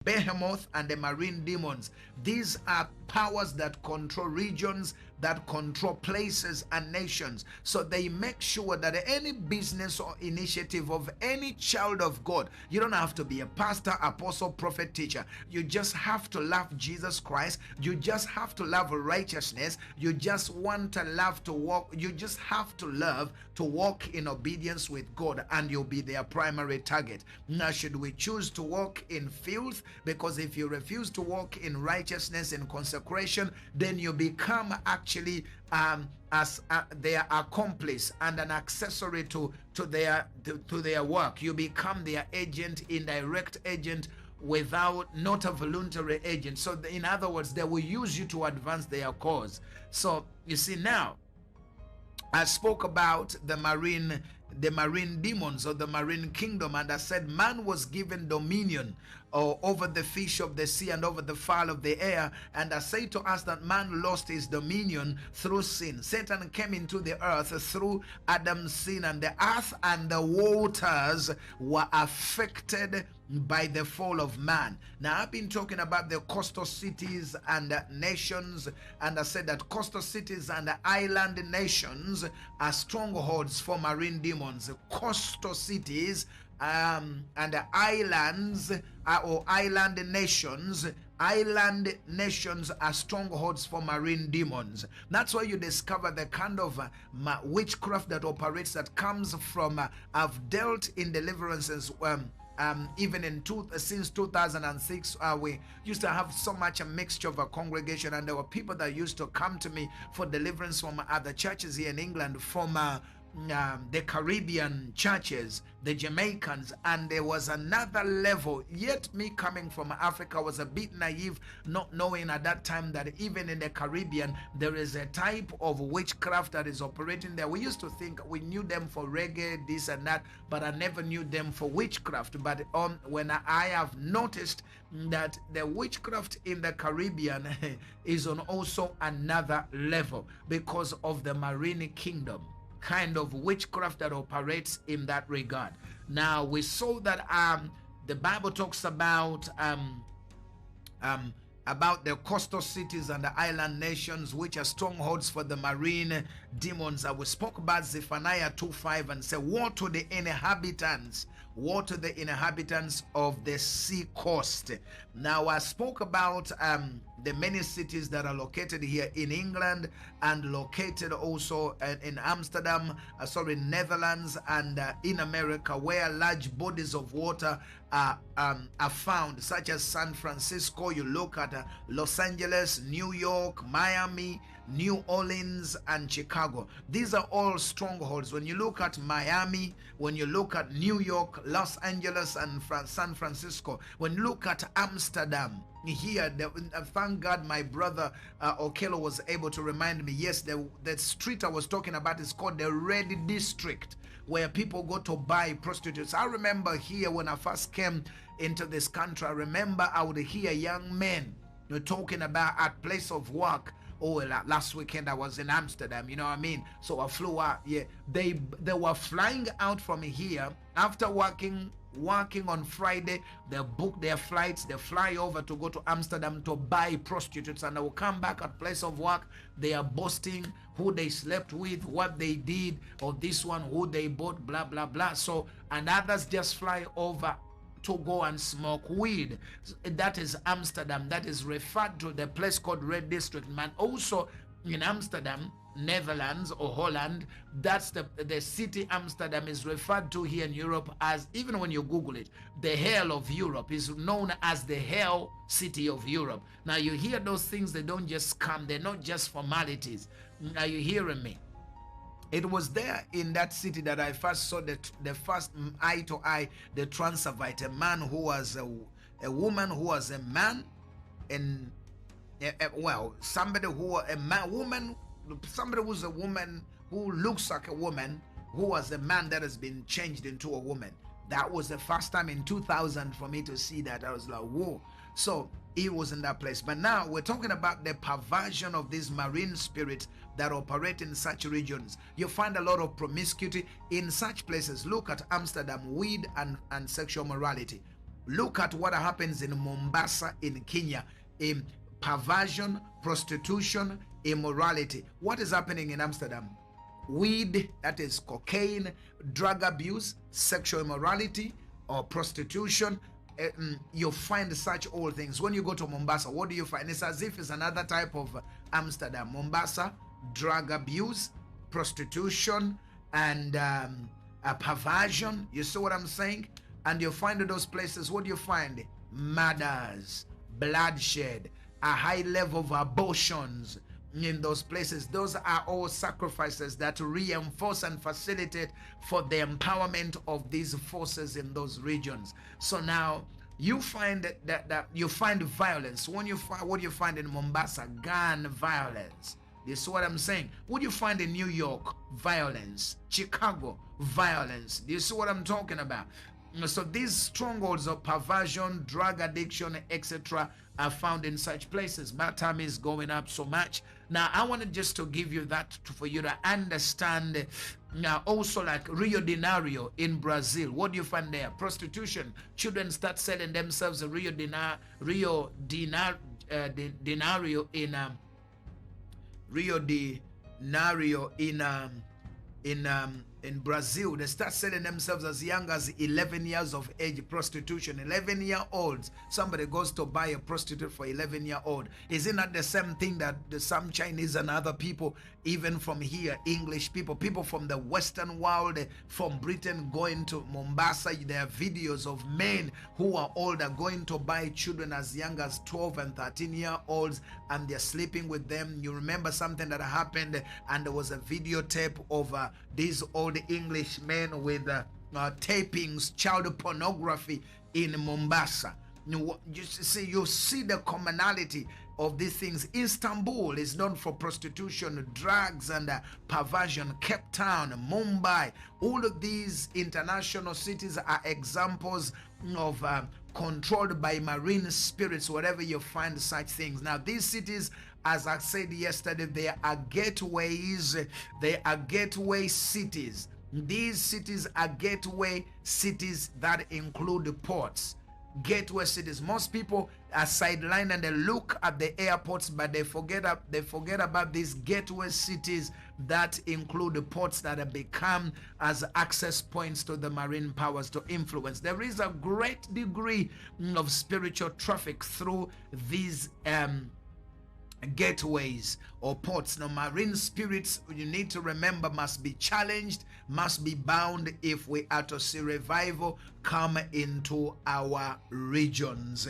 Behamoth and the marine demons. These are powers that control regions, that control places and nations. So they make sure that any business or initiative of any child of God, you don't have to be a pastor, apostle, prophet, teacher. You just have to love Jesus Christ. You just have to love righteousness. You just want to love to walk. You just have to love to walk in obedience with God, and you'll be their primary target. Now, should we choose to walk in filth? Because if you refuse to walk in righteousness and consecration, then you become actually as their accomplice and an accessory to their work. You become their agent, indirect agent, without not a voluntary agent. So in other words, they will use you to advance their cause. So you see, now I spoke about the marine demons, or the marine kingdom, and I said man was given dominion over the fish of the sea and over the fowl of the air. And I say to us that man lost his dominion through sin. Satan came into the earth through Adam's sin, and the earth and the waters were affected by the fall of man. Now, I've been talking about the coastal cities and nations, and I said that coastal cities and island nations are strongholds for marine demons. Coastal cities and islands or island nations are strongholds for marine demons. That's why you discover the kind of witchcraft that operates, that comes from I've dealt in deliverances even since 2006. We used to have so much a mixture of a congregation, and there were people that used to come to me for deliverance from other churches here in England, from the Caribbean churches, the Jamaicans, and there was another level. Yet me coming from Africa was a bit naive, not knowing at that time that even in the Caribbean there is a type of witchcraft that is operating there. We used to think we knew them for reggae, this and that, but I never knew them for witchcraft. But when I have noticed that the witchcraft in the Caribbean is on also another level because of the marine kingdom, kind of witchcraft that operates in that regard. Now, we saw that the Bible talks about the coastal cities and the island nations, which are strongholds for the marine demons. We spoke about Zephaniah 2:5 and said, woe to the inhabitants, woe to the inhabitants of the sea coast. Now, I spoke about the many cities that are located here in England and located also in Amsterdam, Netherlands, and in America, where large bodies of water are found, such as San Francisco. You look at Los Angeles, New York, Miami, New Orleans, and Chicago. These are all strongholds. When you look at Miami, when you look at New York, Los Angeles, and San Francisco, when you look at Amsterdam, here, thank God my brother Okello was able to remind me. Yes, the street I was talking about is called the Red District, where people go to buy prostitutes. I remember here when I first came into this country, I remember I would hear young men talking about at place of work. Oh, last weekend I was in Amsterdam, you know what I mean? So I flew out. Yeah, they were flying out from here after working on Friday. They book their flights, they fly over to go to Amsterdam to buy prostitutes, and they will come back at place of work. They are boasting who they slept with, what they did, or this one who they bought, blah blah blah. So, and others just fly over to go and smoke weed. That is Amsterdam. That is referred to the place called Red District. Man, also in Amsterdam, Netherlands or Holland, that's the city Amsterdam is referred to here in Europe as, even when you Google it, the hell of Europe is known as the hell city of Europe. Now you hear those things, they don't just come, they're not just formalities. Are you hearing me? It was there in that city that I first saw the first eye to eye, the transvestite, a man who was a woman who was a man, and somebody who's a woman who looks like a woman, who was a man that has been changed into a woman. That was the first time in 2000 for me to see that. I was like, whoa. So he was in that place. But now we're talking about the perversion of these marine spirits that operate in such regions. You find a lot of promiscuity in such places. Look at Amsterdam, weed and sexual morality. Look at what happens in Mombasa in Kenya. In perversion, prostitution, immorality. What is happening in Amsterdam? Weed, that is cocaine, drug abuse, sexual immorality, or prostitution. You find such old things. When you go to Mombasa, what do you find? It's as if it's another type of Amsterdam. Mombasa, drug abuse, prostitution, and perversion. You see what I'm saying? And you find in those places, what do you find? Murders, bloodshed, a high level of abortions in those places. Those are all sacrifices that reinforce and facilitate for the empowerment of these forces in those regions. So now you find that you find violence. When you find, what do you find in Mombasa? Gun violence. This is what I'm saying. What do you find in New York? Violence. Chicago, violence. Do you see what I'm talking about? So these strongholds of perversion, drug addiction, etc. are found in such places. My time is going up so much. Now, I wanted just to give you that for you to understand. Now, also like Rio de Janeiro in Brazil. What do you find there? Prostitution. Children start selling themselves Rio de Janeiro in Brazil. They start selling themselves as young as 11 years of age. Prostitution. 11-year-olds. Somebody goes to buy a prostitute for 11-year-old. Is it not the same thing that some Chinese and other people, even from here, English people from the Western world, from Britain, going to Mombasa? There are videos of men who are older going to buy children as young as 12 and 13-year-olds, and they're sleeping with them. You remember something that happened, and there was a videotape of these old English men with tapings, child pornography in Mombasa. You see the commonality of these things. Istanbul is known for prostitution, drugs, and perversion. Cape Town, Mumbai, all of these international cities are examples of controlled by marine spirits. Wherever you find such things. Now, these cities, as I said yesterday, they are gateways. They are gateway cities. These cities are gateway cities that include ports. Gateway cities. Most people are sidelined and they look at the airports, but they forget about these gateway cities that include the ports that have become as access points to the marine powers to influence. There is a great degree of spiritual traffic through these gateways or ports. Now, marine spirits, you need to remember, must be challenged, must be bound if we are to see revival come into our regions.